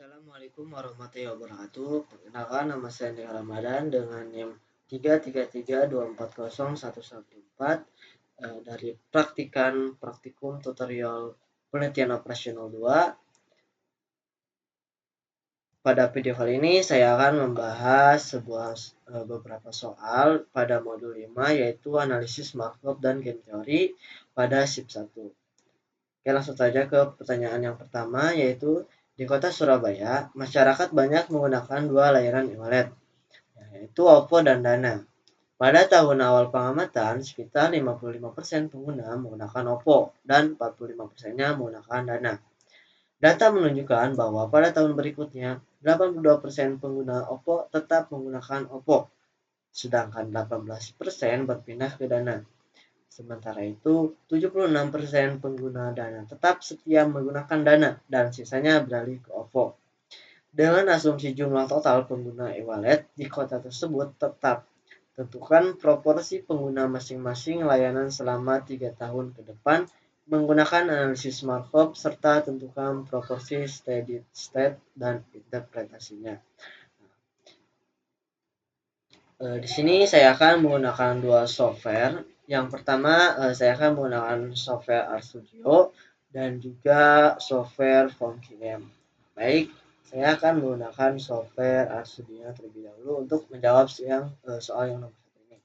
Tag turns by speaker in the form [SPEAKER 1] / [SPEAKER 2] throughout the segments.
[SPEAKER 1] Assalamualaikum warahmatullahi wabarakatuh. Perkenalkan, nama saya Andri Ramadan dengan NIM 333240114 dari praktikum tutorial penelitian operasional 2. Pada video kali ini saya akan membahas beberapa soal pada modul 5, yaitu analisis markup dan game teori pada SIP 1. Oke, langsung saja ke pertanyaan yang pertama, yaitu di kota Surabaya, masyarakat banyak menggunakan dua layanan e-wallet, yaitu OVO dan Dana. Pada tahun awal pengamatan, sekitar 55% pengguna menggunakan OVO dan 45%-nya menggunakan Dana. Data menunjukkan bahwa pada tahun berikutnya, 82% pengguna OVO tetap menggunakan OVO, sedangkan 18% berpindah ke Dana. Sementara itu, 76% pengguna Dana tetap setia menggunakan Dana dan sisanya beralih ke OVO. Dengan asumsi jumlah total pengguna e-wallet di kota tersebut tetap, tentukan proporsi pengguna masing-masing layanan selama 3 tahun ke depan menggunakan analisis markup serta tentukan proporsi steady state dan interpretasinya. Di sini saya akan menggunakan dua software. Yang pertama, saya akan menggunakan software RStudio dan juga software FormQM. Baik, saya akan menggunakan software RStudio terlebih dahulu untuk menjawab soal yang nomor 1 ini.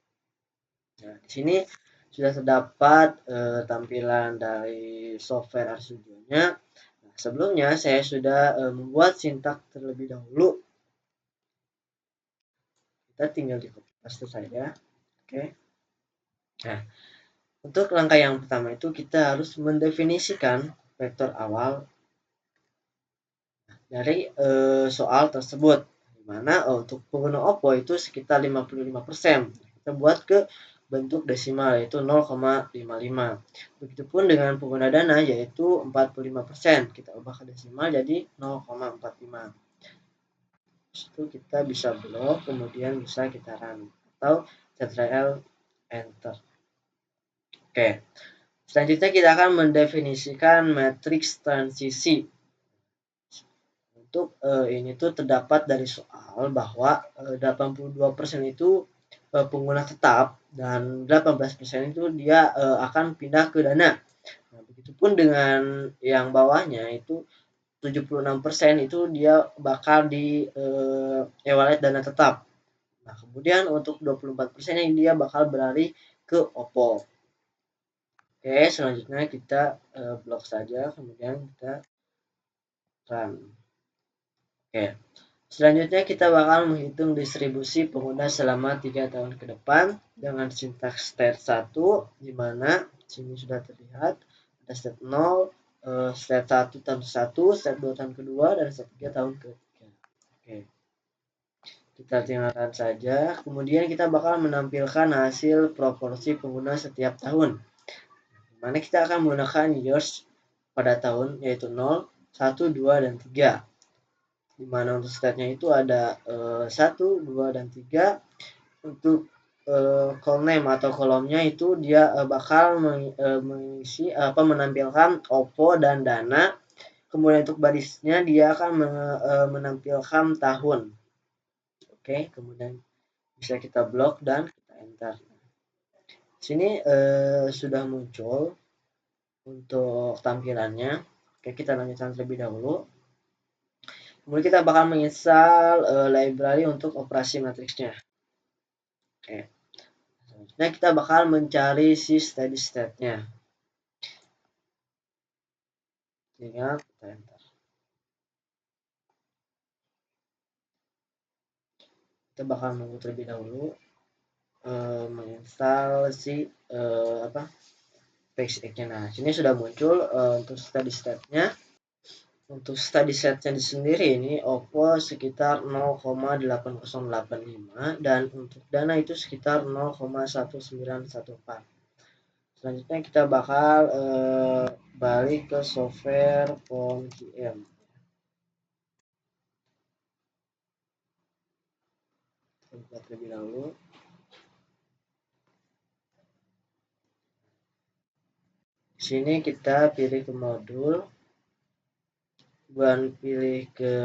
[SPEAKER 1] Nah, di sini sudah terdapat tampilan dari software RStudio-nya. Nah, sebelumnya saya sudah membuat sintak terlebih dahulu. Kita tinggal di copy paste saja. Oke. Nah, untuk langkah yang pertama itu kita harus mendefinisikan vektor awal dari soal tersebut, di mana untuk pengguna OVO itu sekitar 55%. Kita buat ke bentuk desimal, yaitu 0,55. Begitupun dengan pengguna Dana, yaitu 45%. Kita ubah ke desimal jadi 0,45. Itu kita bisa blok, kemudian bisa kita run atau Ctrl Enter. Oke, selanjutnya kita akan mendefinisikan matriks transisi. Untuk ini tuh terdapat dari soal bahwa 82% itu pengguna tetap dan 18% itu dia akan pindah ke Dana. Nah, begitupun dengan yang bawahnya itu 76% itu dia bakal di e-wallet Dana tetap. Nah, kemudian untuk 24% yang dia bakal beralih ke OVO. Oke, selanjutnya kita blok saja, kemudian kita run. Oke, selanjutnya kita bakal menghitung distribusi pengguna selama 3 tahun ke depan dengan sintaks state 1, di mana sini sudah terlihat ada state 0, state 1 tahun 1, state 2 tahun kedua, dan state 3 tahun ketiga. Oke, kita tinggalkan saja. Kemudian kita bakal menampilkan hasil proporsi pengguna setiap tahun, di mana kita akan menggunakan years pada tahun, yaitu 0, 1, 2, dan 3. Di mana untuk state-nya itu ada 1, 2, dan 3. Untuk column name atau kolomnya itu dia bakal mengisi menampilkan OVO dan Dana. Kemudian untuk barisnya dia akan menampilkan tahun. Oke, kemudian bisa kita blok dan kita enter. Sini sudah muncul untuk tampilannya. Oke, kita lanjutkan terlebih dahulu. Kemudian kita bakal menginstal library untuk operasi matriksnya. Oke. Selanjutnya kita bakal mencari si steady state-nya. Tinggal kita enter. Kita bakal menunggu terlebih dahulu menginstal si PageX-nya. Nah, sini sudah muncul untuk steady state-nya. Untuk steady state-nya sendiri ini OVO sekitar 0,8085 dan untuk Dana itu sekitar 0,1914. Selanjutnya kita bakal balik ke software FormQM. Kita buka terlebih dahulu. Di sini kita pilih ke modul, pilih ke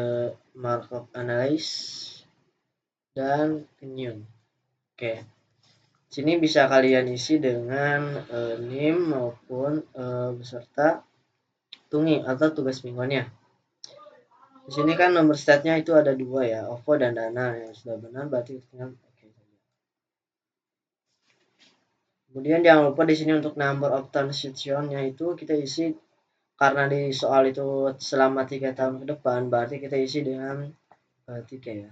[SPEAKER 1] markup analysis dan ke new. Oke. Sini bisa kalian isi dengan NIM maupun beserta tungi atau tugas mingguannya. Di sini kan nomor statnya itu ada 2 ya, OVO dan dana. Yang sudah benar berarti tinggal oke saja. Kemudian jangan lupa di sini untuk number of transaction-nya itu kita isi, karena di soal itu selama 3 tahun ke depan, berarti kita isi dengan 3 ya.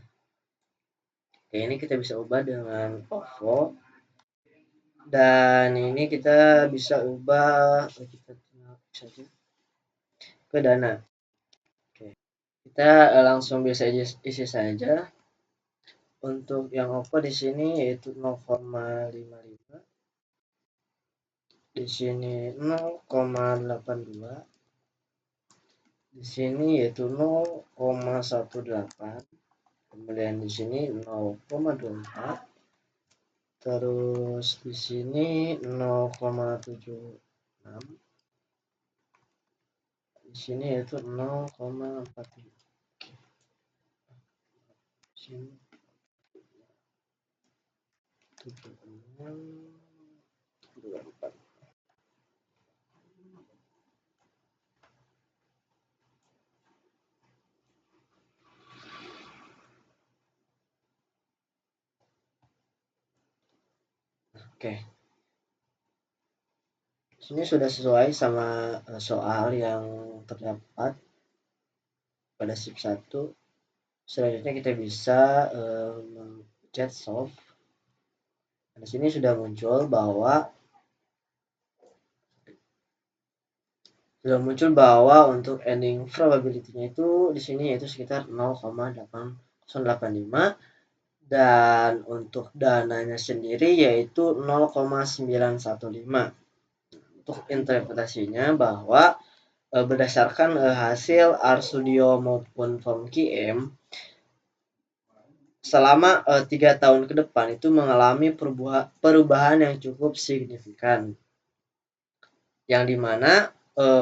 [SPEAKER 1] Oke, ini kita bisa ubah dengan OVO. Dan ini kita bisa ubah, kita tinggal saja ke dana. Oke. Kita langsung bisa isi saja. Untuk yang OVO di sini yaitu 0,55. Di sini 0,82. Di sini yaitu 0,18. Kemudian di sini 0,24. Terus di sini 0,76. Di sini yaitu 0,43. Di sini 7624. Oke. Sini sudah sesuai sama soal yang terdapat pada sip 1. Selanjutnya kita bisa mencet solve. Di sini sudah muncul bahwa untuk ending probability-nya itu di sini yaitu sekitar 0,8085, dan untuk dananya sendiri yaitu 0,915. Untuk interpretasinya bahwa berdasarkan hasil RStudio maupun FormQM selama 3 tahun ke depan itu mengalami perubahan yang cukup signifikan, yang dimana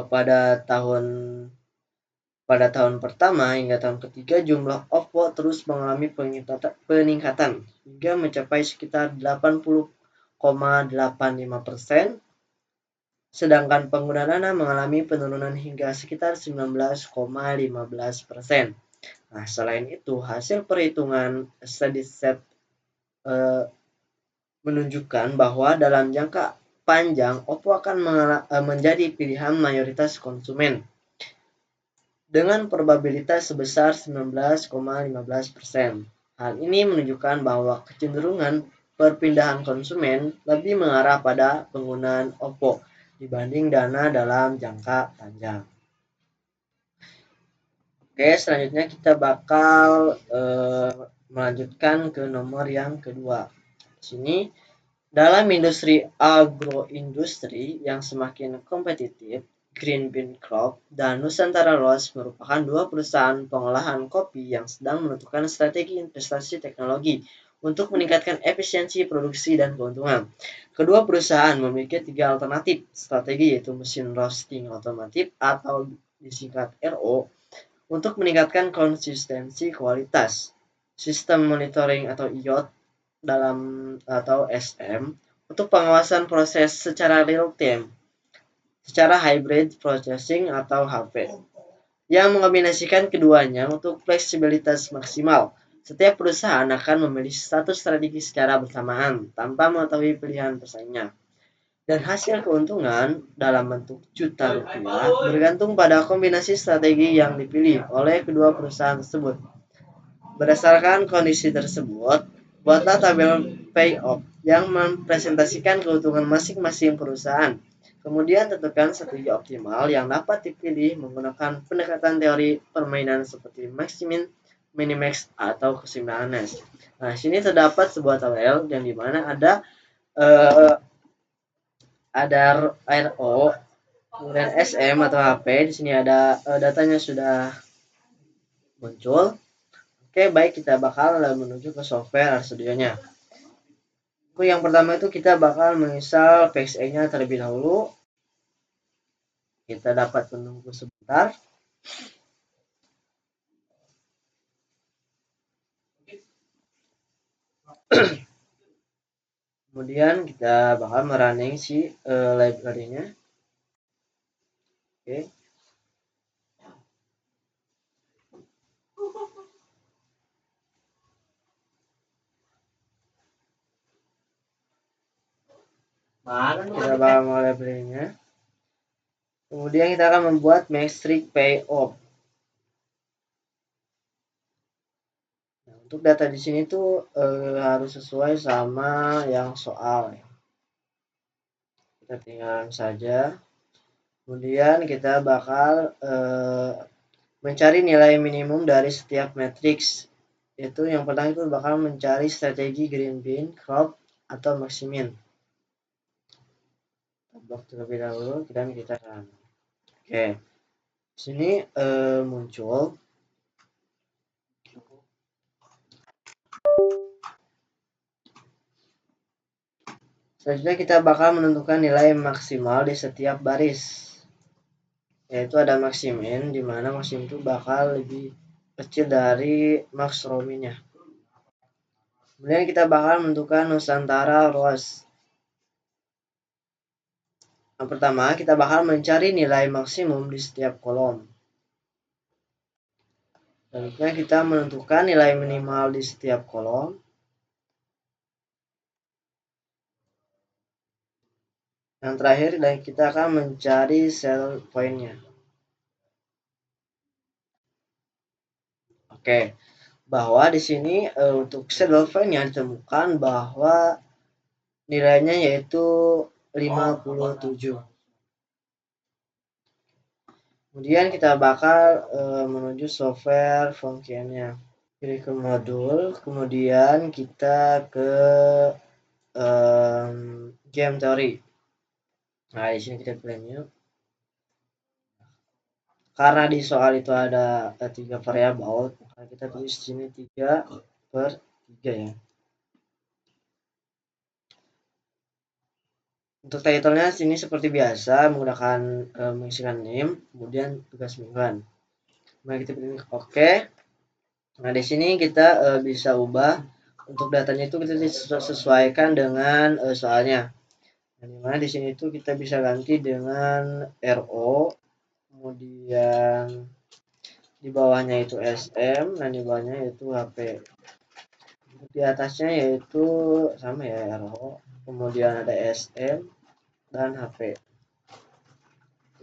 [SPEAKER 1] pada tahun pertama hingga tahun ketiga jumlah OVO terus mengalami peningkatan hingga mencapai sekitar 80,85%, sedangkan pengguna dana mengalami penurunan hingga sekitar 19,15%. Nah, selain itu hasil perhitungan steady state menunjukkan bahwa dalam jangka panjang OVO akan menjadi pilihan mayoritas konsumen dengan probabilitas sebesar 19,15%. Hal ini menunjukkan bahwa kecenderungan perpindahan konsumen lebih mengarah pada penggunaan OVO dibanding dana dalam jangka panjang. Oke, selanjutnya kita bakal melanjutkan ke nomor yang kedua. Di sini, dalam industri agroindustri yang semakin kompetitif, Green Bean Crop dan Nusantara Roast merupakan 2 perusahaan pengolahan kopi yang sedang menentukan strategi investasi teknologi untuk meningkatkan efisiensi produksi dan keuntungan. Kedua perusahaan memiliki 3 alternatif strategi, yaitu mesin roasting otomatis atau disingkat RO untuk meningkatkan konsistensi kualitas, sistem monitoring atau IOT atau SM untuk pengawasan proses secara real time, secara hybrid processing atau HP, yang mengombinasikan keduanya untuk fleksibilitas maksimal. Setiap perusahaan akan memilih satu strategi secara bersamaan tanpa mengetahui pilihan pesaingnya. Dan hasil keuntungan dalam bentuk juta rupiah bergantung pada kombinasi strategi yang dipilih oleh kedua perusahaan tersebut. Berdasarkan kondisi tersebut, buatlah tabel payoff yang mempresentasikan keuntungan masing-masing perusahaan. Kemudian tentukan strategi optimal yang dapat dipilih menggunakan pendekatan teori permainan seperti maximin, minimax, atau keseimbangan Nash. Nah, sini terdapat sebuah tabel yang dimana ada RO, kemudian SM atau HP. Di sini ada datanya sudah muncul. Oke, baik, kita bakal menuju ke software RStudio-nya. Yang pertama itu kita bakal menginstal PXE-nya terlebih dahulu. Kita dapat menunggu sebentar. Kemudian kita bakal merunning si library-nya. Oke. Kita bakal mau library-nya. Kemudian kita akan membuat metric payoff. Nah, untuk data di sini tuh harus sesuai sama yang soal. Kita tinggalkan saja. Kemudian kita bakal mencari nilai minimum dari setiap matriks. Yaitu yang pertama itu bakal mencari strategi green bean, crop, atau maximin. Blok terlebih dahulu dan kita run. Oke. Sini muncul selanjutnya kita bakal menentukan nilai maksimal di setiap baris, yaitu ada maximin, di mana maksimum itu bakal lebih kecil dari max row-nya. Kemudian kita bakal menentukan Nusantara ROAS. Yang pertama, kita bakal mencari nilai maksimum di setiap kolom. Selanjutnya kita menentukan nilai minimal di setiap kolom. Yang terakhir, kita akan mencari sell point-nya. Oke, bahwa di sini untuk saddle point-nya ditemukan bahwa nilainya yaitu 57. Kemudian kita bakal menuju software function-nya. Pilih ke modul, kemudian kita ke game theory. Nah, di sini kita pilih new. Karena di soal itu ada 3 variabel, maka kita tulis di sini 3/3 ya. Untuk title-nya sini seperti biasa menggunakan mengisikan name, kemudian tugas mingguan. Mari kita pilih oke. Nah, di sini kita bisa ubah untuk datanya itu kita sesuaikan dengan soalnya. Nah, dimana di sini itu kita bisa ganti dengan RO, kemudian di bawahnya itu SM, dan di bawahnya itu HP. Di atasnya yaitu sama ya, RO, kemudian ada SM dan HP.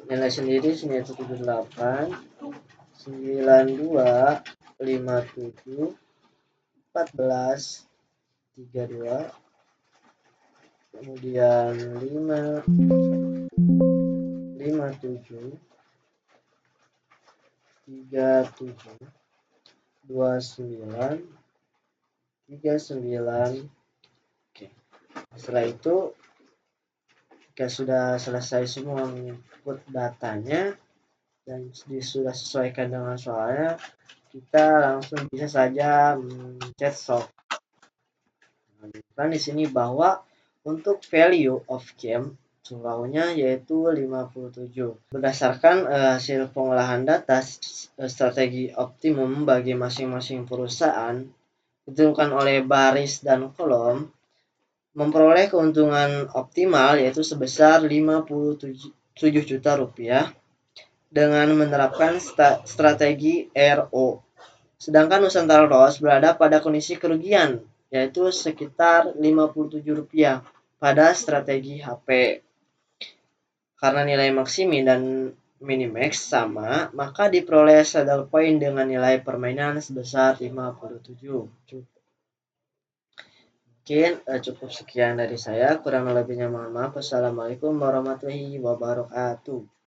[SPEAKER 1] Nilai sendiri sini itu 78, 92, 57, 14, 32, kemudian 57, 37, 29, 39. Oke. Setelah itu jika sudah selesai semua input datanya dan sudah sesuaikan dengan soalnya, kita langsung bisa saja mencet solve. Nah, di sini bahwa untuk value of game jumlahnya yaitu 57. Berdasarkan hasil pengolahan data strategi optimum bagi masing-masing perusahaan ditentukan oleh baris dan kolom, memperoleh keuntungan optimal yaitu sebesar 57 juta rupiah dengan menerapkan strategi RO. Sedangkan Nusantara ROAS berada pada kondisi kerugian yaitu sekitar 57 rupiah pada strategi HP. Karena nilai maksimin dan minimax sama, maka diperoleh saddle point dengan nilai permainan sebesar 57. Mungkin cukup sekian dari saya, kurang lebihnya mohon maaf. Wassalamualaikum warahmatullahi wabarakatuh.